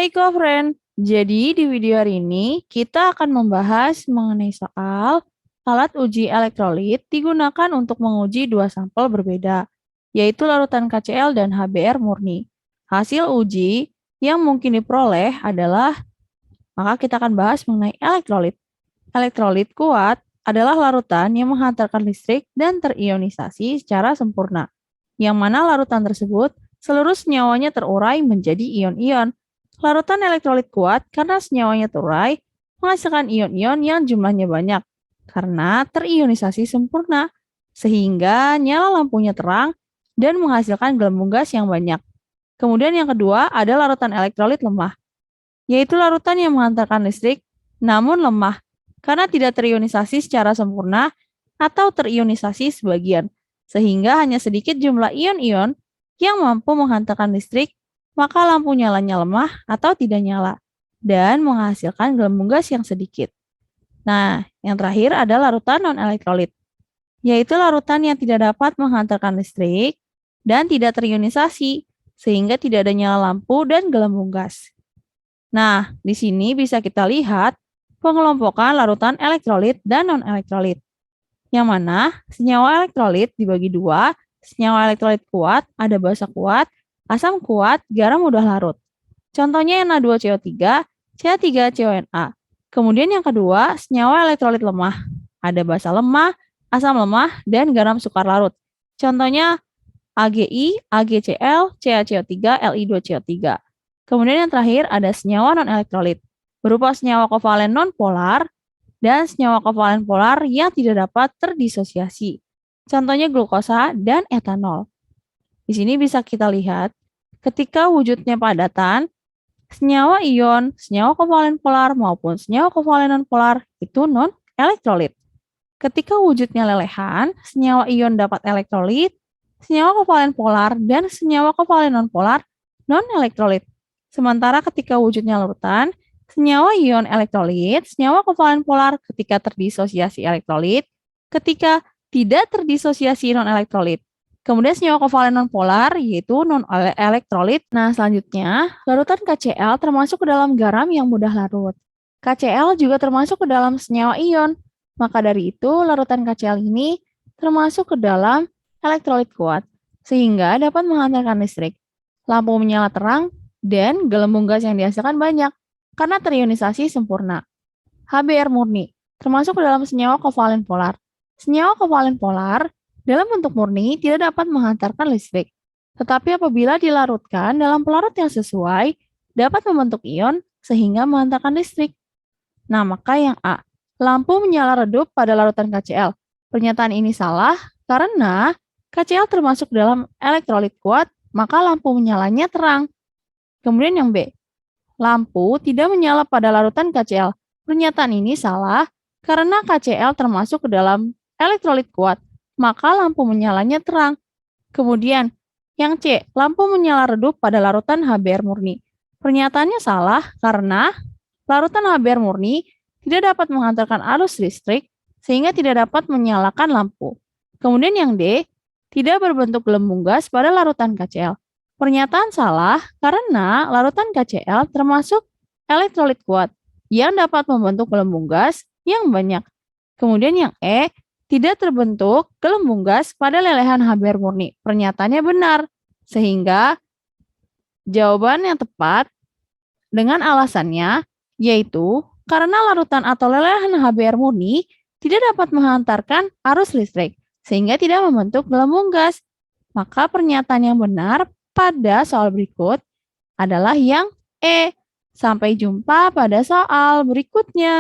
Hai Kofren, jadi di video hari ini kita akan membahas mengenai soal alat uji elektrolit digunakan untuk menguji dua sampel berbeda, yaitu larutan KCl dan HBr murni. Hasil uji yang mungkin diperoleh adalah, maka kita akan bahas mengenai elektrolit. Elektrolit kuat adalah larutan yang menghantarkan listrik dan terionisasi secara sempurna, yang mana larutan tersebut seluruh senyawanya terurai menjadi ion-ion. Larutan elektrolit kuat karena senyawanya terurai menghasilkan ion-ion yang jumlahnya banyak karena terionisasi sempurna, sehingga nyala lampunya terang dan menghasilkan gelembung gas yang banyak. Kemudian yang kedua ada larutan elektrolit lemah, yaitu larutan yang menghantarkan listrik namun lemah karena tidak terionisasi secara sempurna atau terionisasi sebagian, sehingga hanya sedikit jumlah ion-ion yang mampu menghantarkan listrik, maka lampu nyalanya lemah atau tidak nyala, dan menghasilkan gelembung gas yang sedikit. Nah, yang terakhir ada larutan non-elektrolit, yaitu larutan yang tidak dapat menghantarkan listrik dan tidak terionisasi, sehingga tidak ada nyala lampu dan gelembung gas. Nah, di sini bisa kita lihat pengelompokan larutan elektrolit dan non-elektrolit, yang mana senyawa elektrolit dibagi dua, senyawa elektrolit kuat, ada basa kuat, asam kuat, garam mudah larut. Contohnya Na2CO3, CH3CONa. Kemudian yang kedua, senyawa elektrolit lemah, ada basa lemah, asam lemah, dan garam sukar larut. Contohnya AgI, AgCl, CaCO3, Li2CO3. Kemudian yang terakhir ada senyawa non-elektrolit, berupa senyawa kovalen non-polar dan senyawa kovalen polar yang tidak dapat terdisosiasi. Contohnya glukosa dan etanol. Di sini bisa kita lihat, ketika wujudnya padatan, senyawa ion, senyawa kovalen polar maupun senyawa kovalen non-polar itu non-elektrolit. Ketika wujudnya lelehan, senyawa ion dapat elektrolit, senyawa kovalen polar, dan senyawa kovalen non-polar non-elektrolit. Sementara ketika wujudnya larutan, senyawa ion elektrolit, senyawa kovalen polar ketika terdisosiasi elektrolit, ketika tidak terdisosiasi non-elektrolit. Kemudian senyawa kovalen non-polar yaitu non-elektrolit. Nah, selanjutnya, larutan KCl termasuk ke dalam garam yang mudah larut. KCl juga termasuk ke dalam senyawa ion. Maka dari itu, larutan KCl ini termasuk ke dalam elektrolit kuat, sehingga dapat menghantarkan listrik. Lampu menyala terang dan gelembung gas yang dihasilkan banyak karena terionisasi sempurna. HBr murni termasuk ke dalam senyawa kovalen polar. Senyawa kovalen polar dalam bentuk murni tidak dapat menghantarkan listrik, tetapi apabila dilarutkan dalam pelarut yang sesuai, dapat membentuk ion sehingga menghantarkan listrik. Nah, maka yang A, lampu menyala redup pada larutan KCl. Pernyataan ini salah karena KCl termasuk dalam elektrolit kuat, maka lampu menyalanya terang. Kemudian yang B, lampu tidak menyala pada larutan KCl. Pernyataan ini salah karena KCl termasuk ke dalam elektrolit kuat, maka lampu menyalanya terang. Kemudian yang C, lampu menyala redup pada larutan HBr murni. Pernyataannya salah karena larutan HBr murni tidak dapat menghantarkan arus listrik sehingga tidak dapat menyalakan lampu. Kemudian yang D, tidak berbentuk gelembung gas pada larutan KCl. Pernyataan salah karena larutan KCl termasuk elektrolit kuat yang dapat membentuk gelembung gas yang banyak. Kemudian yang E, tidak terbentuk gelembung gas pada lelehan HBr murni. Pernyataannya benar, sehingga jawaban yang tepat dengan alasannya yaitu karena larutan atau lelehan HBr murni tidak dapat menghantarkan arus listrik sehingga tidak membentuk gelembung gas. Maka pernyataan yang benar pada soal berikut adalah yang E. Sampai jumpa pada soal berikutnya.